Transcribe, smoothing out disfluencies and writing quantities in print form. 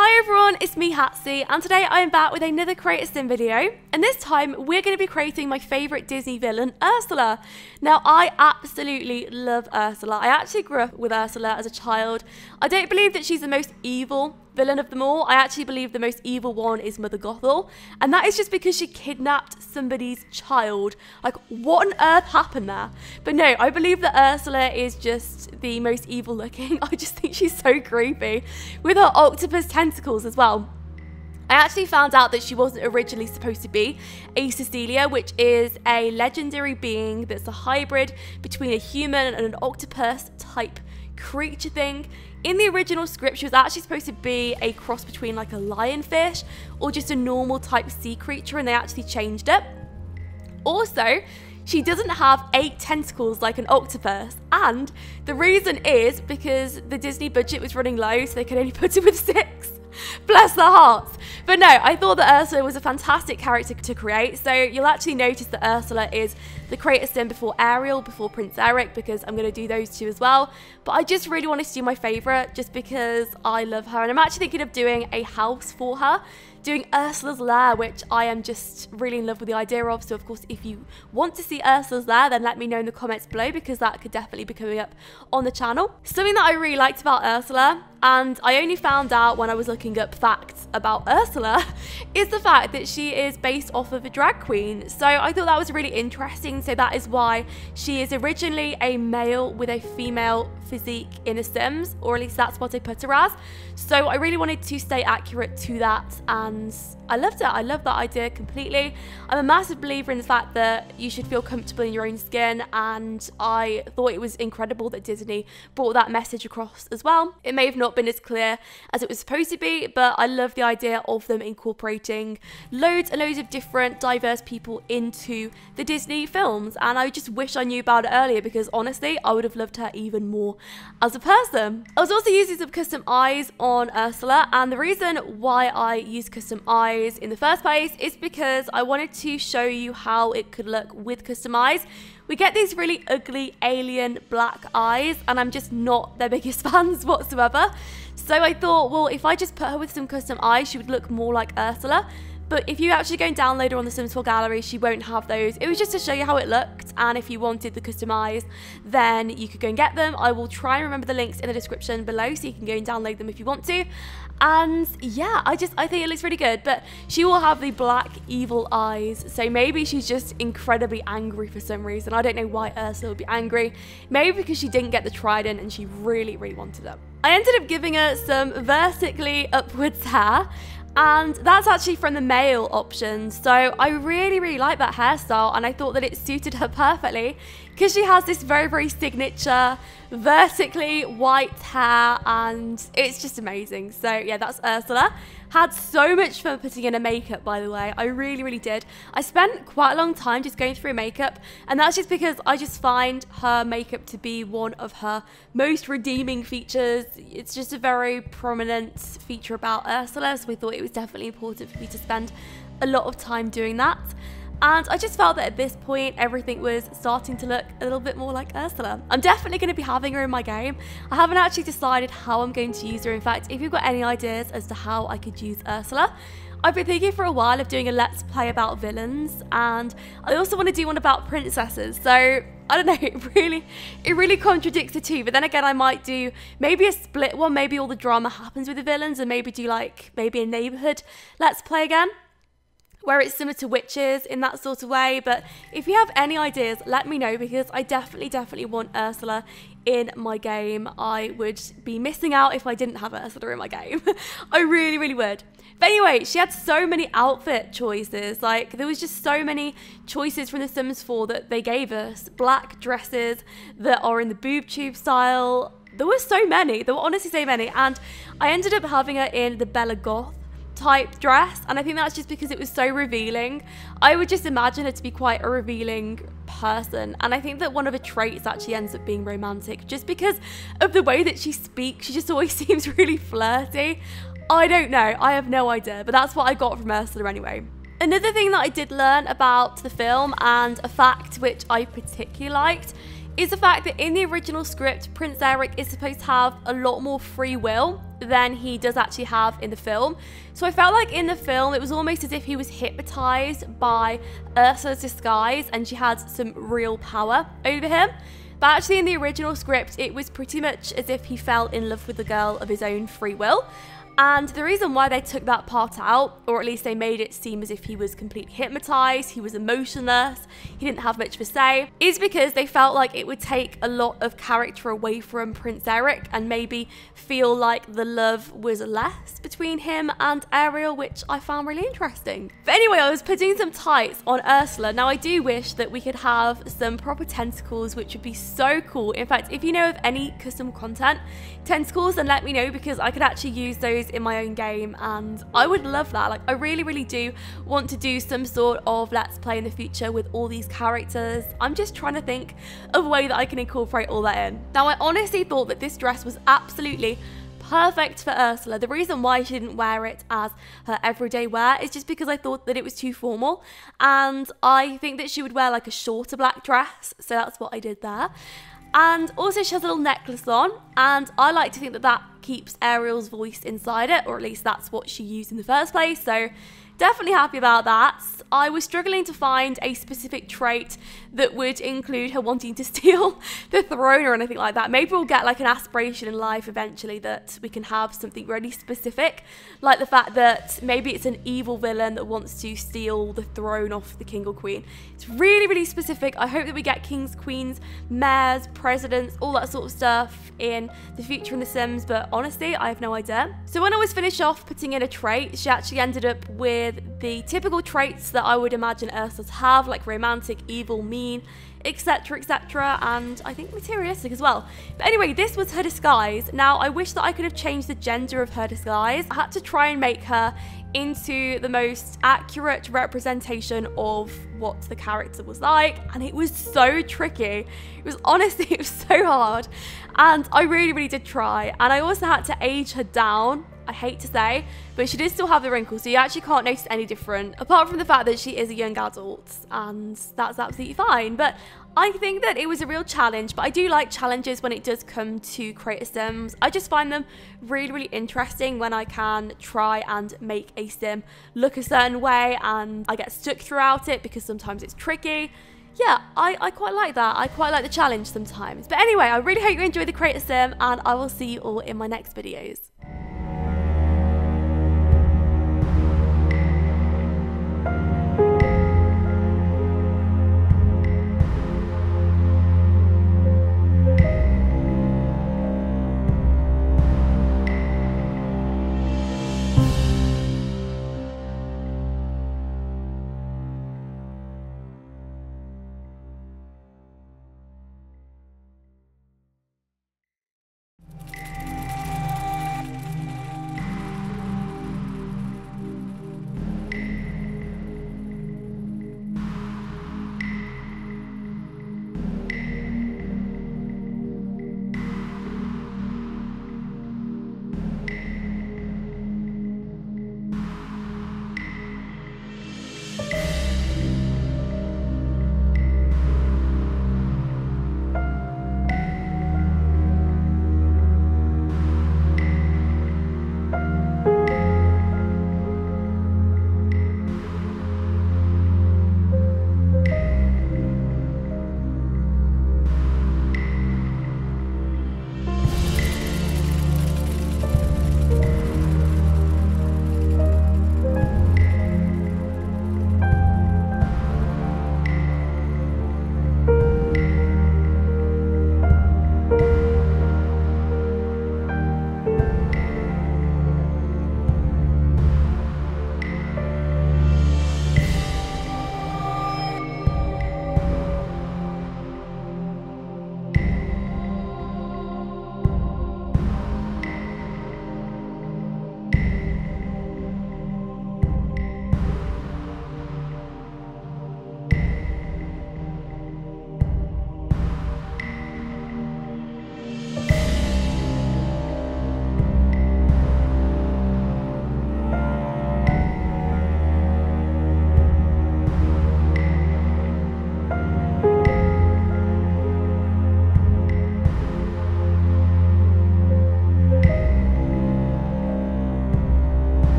Hi everyone, it's me Hatsy, and today I am back with another Create a Sim video, and this time we're going to be creating my favourite Disney villain, Ursula. Now I absolutely love Ursula. I actually grew up with Ursula as a child. I don't believe that she's the most evil villain of them all. I actually believe the most evil one is Mother Gothel, and that is just because she kidnapped somebody's child. Like, what on earth happened there? But no, I believe that Ursula is just the most evil looking. I just think she's so creepy with her octopus tentacles as well. I actually found out that she wasn't originally supposed to be a Cecilia, which is a legendary being that's a hybrid between a human and an octopus type creature thing. In the original script, she was actually supposed to be a cross between like a lionfish or just a normal type sea creature, and they actually changed it. Also, she doesn't have 8 tentacles like an octopus, and the reason is because the Disney budget was running low, so they could only put it with 6. Bless their hearts. But no, I thought that Ursula was a fantastic character to create. So you'll actually notice that Ursula is the Create a Sim before Ariel, before Prince Eric, because I'm going to do those two as well. But I just really wanted to do my favourite just because I love her. And I'm actually thinking of doing a house for her, doing Ursula's lair, which I am just really in love with the idea of. So of course, if you want to see Ursula's lair, then let me know in the comments below, because that could definitely be coming up on the channel. Something that I really liked about Ursula, and I only found out when I was looking up facts about Ursula, is the fact that she is based off of a drag queen. So I thought that was really interesting. So that is why she is originally a male with a female physique in a Sims, or at least that's what I put her as. So I really wanted to stay accurate to that, and I loved it. I love that idea completely. I'm a massive believer in the fact that you should feel comfortable in your own skin, and I thought it was incredible that Disney brought that message across as well. It may have not been as clear as it was supposed to be, but I love the idea of them incorporating loads and loads of different diverse people into the Disney films, and I just wish I knew about it earlier, because honestly I would have loved her even more as a person. I was also using some custom eyes on Ursula, and the reason why I used custom eyes in the first place is because I wanted to show you how it could look with custom eyes. We get these really ugly alien black eyes, and I'm just not their biggest fans whatsoever. So I thought, well, if I just put her with some custom eyes, she would look more like Ursula. But if you actually go and download her on the Sims 4 gallery, she won't have those. It was just to show you how it looked, and if you wanted the custom eyes, then you could go and get them. I will try and remember the links in the description below, so you can go and download them if you want to. And yeah, I think it looks really good, but she will have the black evil eyes, so maybe she's just incredibly angry for some reason. I don't know why Ursula would be angry. Maybe because she didn't get the trident and she really wanted it. I ended up giving her some vertically upwards hair, and that's actually from the male option. So I really like that hairstyle, and I thought that it suited her perfectly because she has this very signature vertically white hair, and it's just amazing. So yeah, that's Ursula. Had so much fun putting in her makeup, by the way. I really did. I spent quite a long time just going through makeup, and that's just because I just find her makeup to be one of her most redeeming features. It's just a very prominent feature about Ursula, so we thought it was definitely important for me to spend a lot of time doing that. And I just felt that at this point, everything was starting to look a little bit more like Ursula. I'm definitely going to be having her in my game. I haven't actually decided how I'm going to use her. In fact, if you've got any ideas as to how I could use Ursula, I've been thinking for a while of doing a let's play about villains, and I also want to do one about princesses. So I don't know, it really contradicts the two, but then again, I might do maybe a split one. Maybe all the drama happens with the villains, and maybe do like maybe a neighborhood let's play again, where it's similar to witches in that sort of way. But if you have any ideas, let me know, because I definitely want Ursula in my game. I would be missing out if I didn't have Ursula in my game. I really would. But anyway, she had so many outfit choices. Like, there was just so many choices from The Sims 4 that they gave us. Black dresses that are in the boob tube style. There were so many. There were honestly so many. And I ended up having her in the Bella Goth type dress, and I think that's just because it was so revealing. I would just imagine her to be quite a revealing person, and I think that one of her traits actually ends up being romantic, just because of the way that she speaks. She just always seems really flirty. I don't know, I have no idea, but that's what I got from Ursula anyway. Another thing that I did learn about the film, and a fact which I particularly liked, is the fact that in the original script, Prince Eric is supposed to have a lot more free will than he does actually have in the film. So I felt like in the film, it was almost as if he was hypnotized by Ursula's disguise and she had some real power over him. But actually in the original script, it was pretty much as if he fell in love with the girl of his own free will. And the reason why they took that part out, or at least they made it seem as if he was completely hypnotized, he was emotionless, he didn't have much to say, is because they felt like it would take a lot of character away from Prince Eric and maybe feel like the love was less between him and Ariel, which I found really interesting. But anyway, I was putting some tights on Ursula. Now I do wish that we could have some proper tentacles, which would be so cool. In fact, if you know of any custom content tentacles, then let me know, because I could actually use those in my own game and I would love that. Like, I really do want to do some sort of let's play in the future with all these characters. I'm just trying to think of a way that I can incorporate all that in. Now I honestly thought that this dress was absolutely perfect for Ursula. The reason why she didn't wear it as her everyday wear is just because I thought that it was too formal, and I think that she would wear like a shorter black dress, so that's what I did there. And also she has a little necklace on, and I like to think that that keeps Ariel's voice inside it, or at least that's what she used in the first place, so definitely happy about that. I was struggling to find a specific trait that would include her wanting to steal the throne or anything like that. Maybe we'll get like an aspiration in life eventually that we can have something really specific, like the fact that maybe it's an evil villain that wants to steal the throne off the king or queen. It's really specific. I hope that we get kings, queens, mayors, presidents, all that sort of stuff in the future in The Sims, but honestly, I have no idea. So when I was finished off putting in a trait, she actually ended up with the typical traits that I would imagine Ursula's have, like romantic, evil, mean, etc, and I think materialistic as well. But anyway, this was her disguise. Now I wish that I could have changed the gender of her disguise. I had to try and make her into the most accurate representation of what the character was like, and it was so tricky. It was honestly, it was so hard, and I really did try. And I also had to age her down, I hate to say, but she did still have the wrinkles, so you actually can't notice any different, apart from the fact that she is a young adult, and that's absolutely fine. But I think that it was a real challenge, but I do like challenges when it does come to create a Sims. I just find them really interesting when I can try and make a Sim look a certain way and I get stuck throughout it because sometimes it's tricky. Yeah, I quite like that. I quite like the challenge sometimes. But anyway, I really hope you enjoyed the Create a Sim, and I will see you all in my next videos.